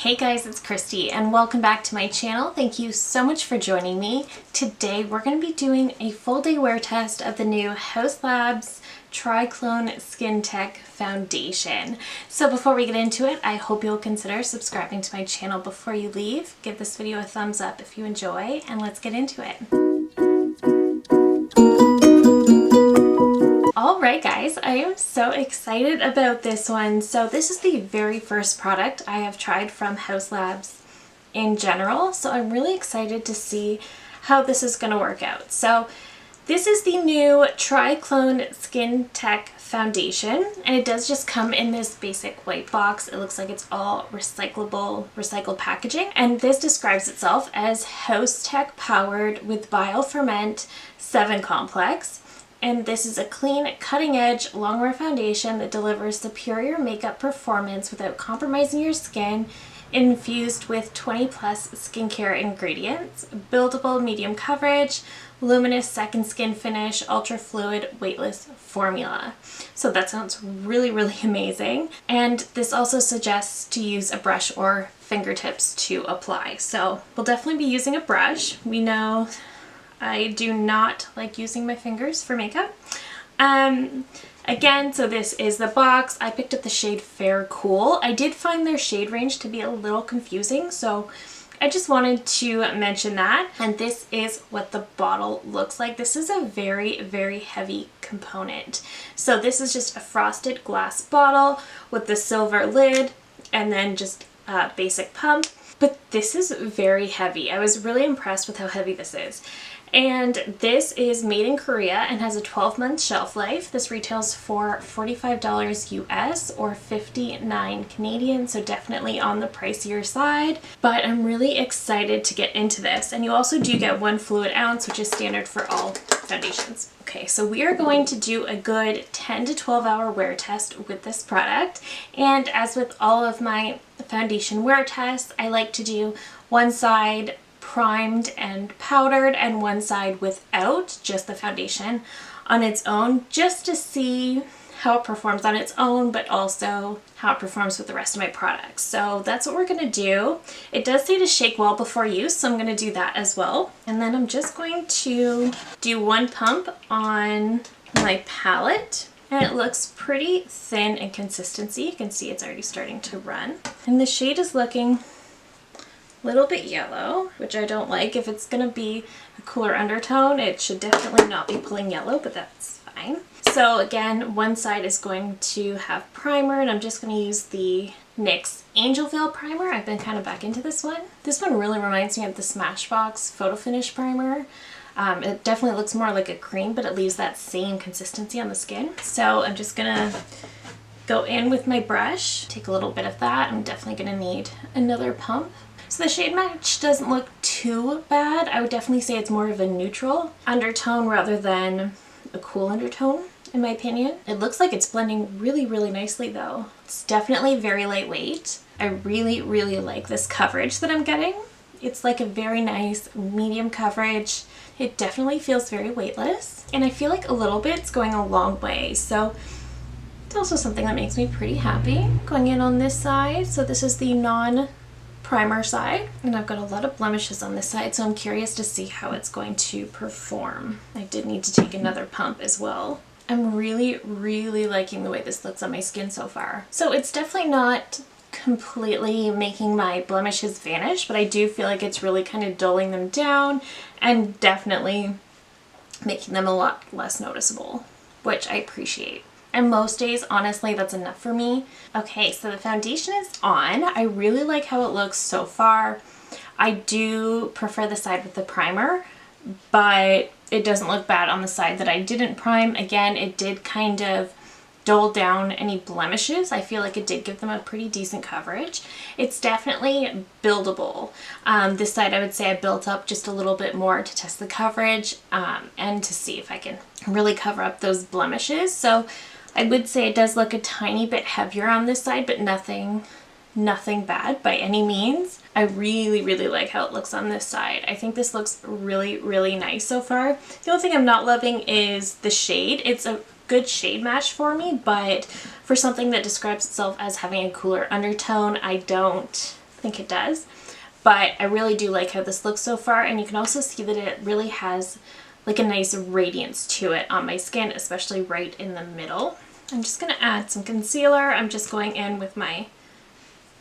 Hey guys, it's Christy and welcome back to my channel. Thank you so much for joining me. Today we're going to be doing a full day wear test of the new Haus Triclone Skin Tech Foundation. So before we get into it, I hope you'll consider subscribing to my channel before you leave. Give this video a thumbs up if you enjoy, and let's get into it. Alright guys, I am so excited about this one. So this is the very first product I have tried from Haus in general, so I'm really excited to see how this is going to work out. So this is the new Triclone Skin Tech Foundation, and it does just come in this basic white box. It looks like it's all recycled packaging, and this describes itself as Haus Tech powered with Bioferment 7 complex. And this is a clean, cutting-edge, long-wear foundation that delivers superior makeup performance without compromising your skin, infused with 20-plus skincare ingredients, buildable medium coverage, luminous second skin finish, ultra-fluid, weightless formula. So that sounds really, really amazing. And this also suggests to use a brush or fingertips to apply. So we'll definitely be using a brush. We know I do not like using my fingers for makeup. Again, so this is the box. I picked up the shade Fair Cool. I did find their shade range to be a little confusing, so I just wanted to mention that. And this is what the bottle looks like. This is a very, very heavy component. So this is just a frosted glass bottle with the silver lid and then just a basic pump. But this is very heavy. I was really impressed with how heavy this is. And this is made in Korea and has a 12-month shelf life. This retails for $45 US or 59 Canadian, so definitely on the pricier side. But I'm really excited to get into this. And you also do get 1 fluid ounce, which is standard for all foundations. Okay, so we are going to do a good 10 to 12 hour wear test with this product. And as with all of my foundation wear tests, I like to do one side primed and powdered and one side without, just the foundation on its own, just to see how it performs on its own, but also how it performs with the rest of my products. So that's what we're going to do. It does say to shake well before use, so I'm going to do that as well. And then I'm just going to do 1 pump on my palette. And it looks pretty thin in consistency. You can see it's already starting to run. And the shade is looking little bit yellow, which I don't like. If it's going to be a cooler undertone, it should definitely not be pulling yellow, but that's fine. So again, one side is going to have primer, and I'm just going to use the NYX Angel Veil primer. I've been kind of back into this one. This one really reminds me of the Smashbox Photo Finish primer. It definitely looks more like a cream, but it leaves that same consistency on the skin. So I'm just going to go in with my brush, take a little bit of that. I'm definitely going to need another pump. So the shade match doesn't look too bad. I would definitely say it's more of a neutral undertone rather than a cool undertone, in my opinion. It looks like it's blending really, really nicely though. It's definitely very lightweight. I really, really like this coverage that I'm getting. It's like a very nice medium coverage. It definitely feels very weightless. And I feel like a little bit's going a long way. So it's also something that makes me pretty happy. Going in on this side. So this is the non-primer side, and I've got a lot of blemishes on this side, so I'm curious to see how it's going to perform. I did need to take another pump as well. I'm really, really liking the way this looks on my skin so far. So it's definitely not completely making my blemishes vanish, but I do feel like it's really kind of dulling them down and definitely making them a lot less noticeable, which I appreciate. And most days, honestly, that's enough for me. Okay, so the foundation is on. I really like how it looks so far. I do prefer the side with the primer, but it doesn't look bad on the side that I didn't prime. Again, it did kind of dull down any blemishes. I feel like it did give them a pretty decent coverage. It's definitely buildable. This side, I would say I built up just a little bit more to test the coverage and to see if I can really cover up those blemishes. So I would say it does look a tiny bit heavier on this side, but nothing bad by any means. I really, really like how it looks on this side. I think this looks really, really nice so far. The only thing I'm not loving is the shade. It's a good shade match for me, but for something that describes itself as having a cooler undertone, I don't I think it does. But I really do like how this looks so far, and you can also see that it really has like a nice radiance to it on my skin, especially right in the middle. I'm just going to add some concealer. I'm just going in with my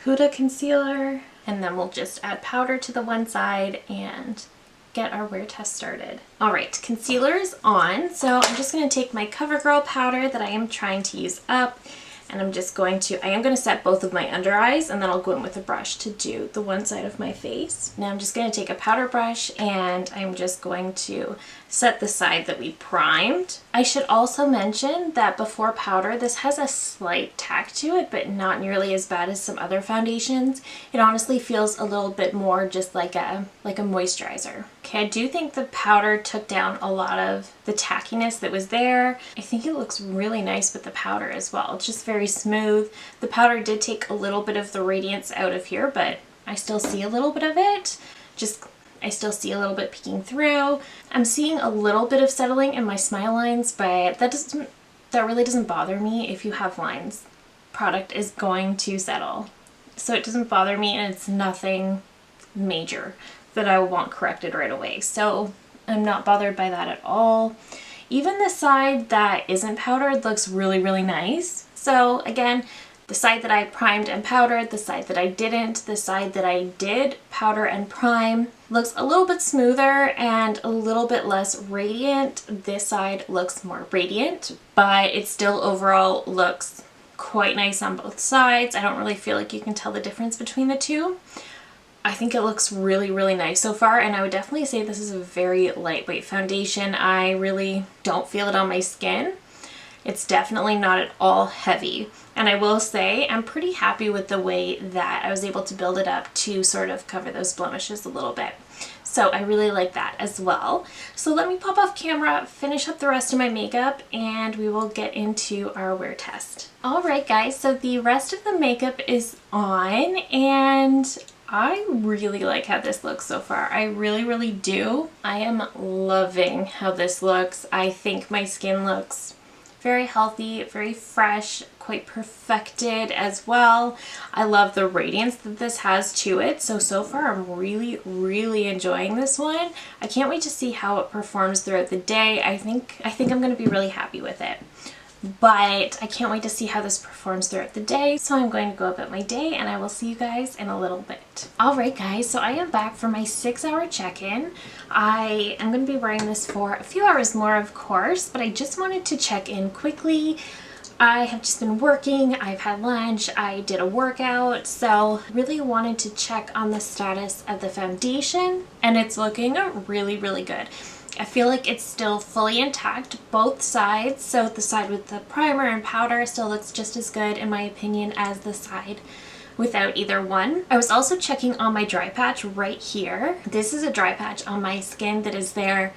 Huda concealer, and then we'll just add powder to the one side and get our wear test started. All right, concealer is on, so I'm just going to take my CoverGirl powder that I am trying to use up, and I am going to set both of my under eyes, and then I'll go in with a brush to do the one side of my face. Now I'm just going to take a powder brush, and I'm just going to set the side that we primed. I should also mention that before powder, this has a slight tack to it, but not nearly as bad as some other foundations. It honestly feels a little bit more just like a moisturizer. Okay, I do think the powder took down a lot of the tackiness that was there. I think it looks really nice with the powder as well. It's just very smooth. The powder did take a little bit of the radiance out of here, but I still see a little bit of it. I still see a little bit peeking through. I'm seeing a little bit of settling in my smile lines, but that really doesn't bother me. If you have lines, product is going to settle. So it doesn't bother me, and it's nothing major that I will want corrected right away. So I'm not bothered by that at all. Even the side that isn't powdered looks really, really nice. So again, the side that I primed and powdered, the side that I didn't, the side that I did powder and prime looks a little bit smoother and a little bit less radiant. This side looks more radiant, but it still overall looks quite nice on both sides. I don't really feel like you can tell the difference between the two. I think it looks really, really nice so far, and I would definitely say this is a very lightweight foundation. I really don't feel it on my skin. It's definitely not at all heavy. And I will say I'm pretty happy with the way that I was able to build it up to sort of cover those blemishes a little bit. So I really like that as well. So let me pop off camera, finish up the rest of my makeup, and we will get into our wear test. All right, guys, so the rest of the makeup is on, and I really like how this looks so far. I really, really do. I am loving how this looks. I think my skin looks very healthy, very fresh, quite perfected as well. I love the radiance that this has to it. So far I'm really, really enjoying this one. I can't wait to see how it performs throughout the day. I think I'm going to be really happy with it. But I can't wait to see how this performs throughout the day. So I'm going to go about my day, and I will see you guys in a little bit. Alright guys, so I am back for my 6-hour check-in. I am going to be wearing this for a few hours more, of course, but I just wanted to check in quickly. I have just been working, I've had lunch, I did a workout, so really wanted to check on the status of the foundation, and it's looking really, really good. I feel like it's still fully intact, both sides. So the side with the primer and powder still looks just as good in my opinion as the side without either one. I was also checking on my dry patch right here. This is a dry patch on my skin that is there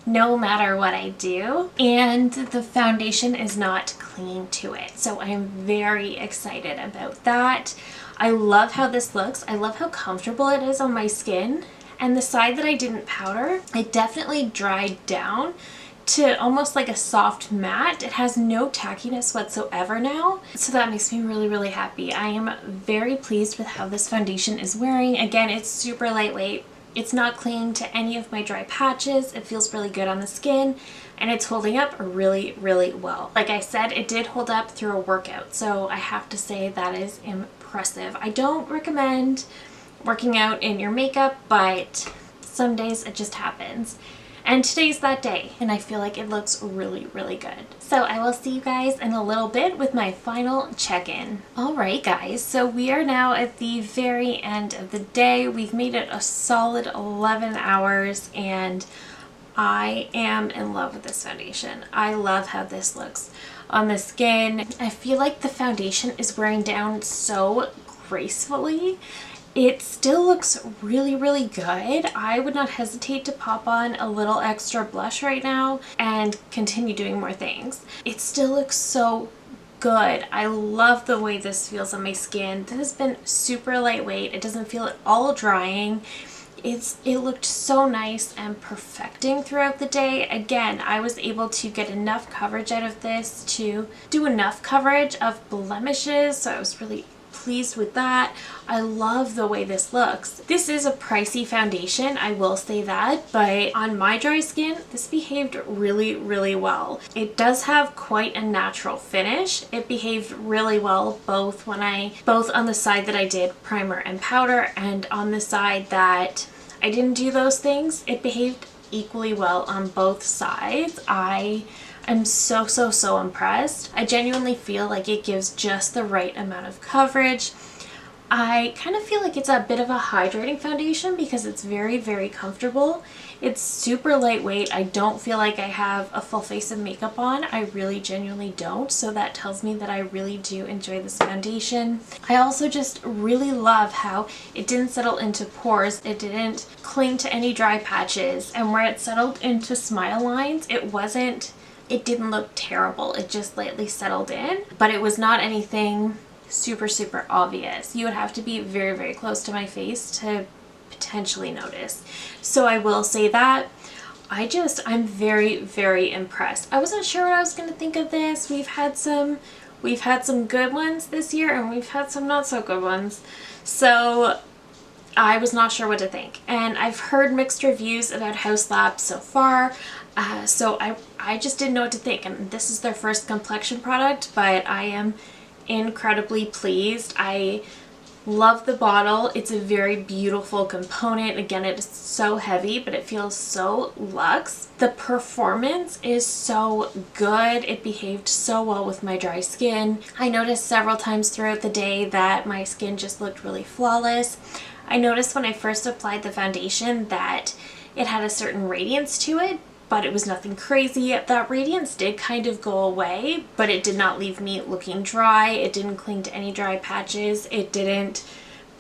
no matter what I do, and the foundation is not clinging to it. So I'm very excited about that. I love how this looks. I love how comfortable it is on my skin. And the side that I didn't powder, it definitely dried down to almost like a soft matte. It has no tackiness whatsoever now. So that makes me really, really happy. I am very pleased with how this foundation is wearing. Again, it's super lightweight. It's not clinging to any of my dry patches. It feels really good on the skin, and it's holding up really, really well. Like I said, it did hold up through a workout. So I have to say that is impressive. I don't recommend working out in your makeup, but some days it just happens. And today's that day, and I feel like it looks really, really good. So I will see you guys in a little bit with my final check-in. Alright guys, so we are now at the very end of the day. We've made it a solid 11 hours, and I am in love with this foundation. I love how this looks on the skin. I feel like the foundation is wearing down so gracefully. It still looks really, really good. I would not hesitate to pop on a little extra blush right now and continue doing more things. It still looks so good. I love the way this feels on my skin. This has been super lightweight. It doesn't feel at all drying. It looked so nice and perfecting throughout the day. Again, I was able to get enough coverage out of this to do enough coverage of blemishes, so I was really pleased with that. I love the way this looks. This is a pricey foundation, I will say that, but on my dry skin, this behaved really, really well. It does have quite a natural finish. It behaved really well both on the side that I did primer and powder and on the side that I didn't do those things. It behaved equally well on both sides. I'm so impressed. I genuinely feel like it gives just the right amount of coverage. I kind of feel like it's a bit of a hydrating foundation because it's very, very comfortable. It's super lightweight. I don't feel like I have a full face of makeup on. I really genuinely don't. So that tells me that I really do enjoy this foundation. I also just really love how it didn't settle into pores. It didn't cling to any dry patches. And where it settled into smile lines, it didn't look terrible. It just lightly settled in, but it was not anything super obvious. You would have to be very, very close to my face to potentially notice. So I will say that I'm very, very impressed. I wasn't sure what I was going to think of this. We've had some good ones this year and we've had some not so good ones. So I was not sure what to think. And I've heard mixed reviews about Haus Labs so far. So I just didn't know what to think. And this is their first complexion product, but I am incredibly pleased. I love the bottle. It's a very beautiful component. Again, it is so heavy, but it feels so luxe. The performance is so good. It behaved so well with my dry skin. I noticed several times throughout the day that my skin just looked really flawless. I noticed when I first applied the foundation that it had a certain radiance to it, but it was nothing crazy. That radiance did kind of go away, but it did not leave me looking dry. It didn't cling to any dry patches. It didn't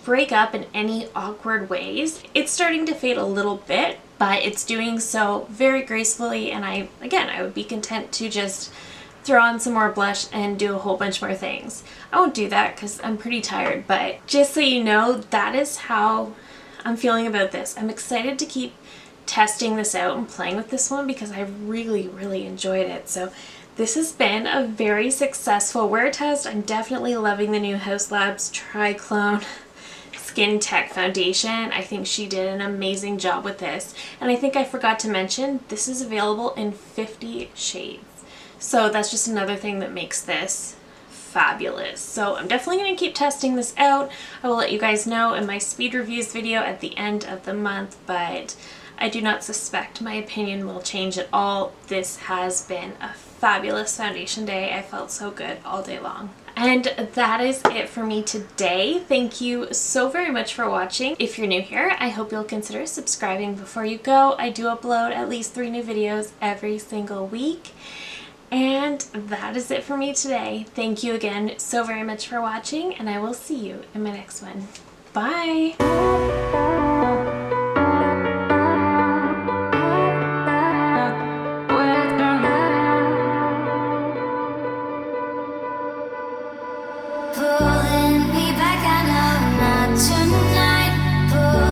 break up in any awkward ways. It's starting to fade a little bit, but it's doing so very gracefully, and I would be content to just throw on some more blush and do a whole bunch more things. I won't do that because I'm pretty tired, but just so you know, that is how I'm feeling about this. I'm excited to keep testing this out and playing with this one because I really, really enjoyed it. So this has been a very successful wear test. I'm definitely loving the new Haus Labs Triclone Skin Tech Foundation. I think she did an amazing job with this. And I think I forgot to mention, this is available in 50 shades. So that's just another thing that makes this fabulous. So I'm definitely going to keep testing this out. I will let you guys know in my speed reviews video at the end of the month, but I do not suspect my opinion will change at all. This has been a fabulous foundation day. I felt so good all day long. And that is it for me today. Thank you so very much for watching. If you're new here, I hope you'll consider subscribing before you go. I do upload at least 3 new videos every single week. And that is it for me today. Thank you again so very much for watching, and I will see you in my next one. Bye!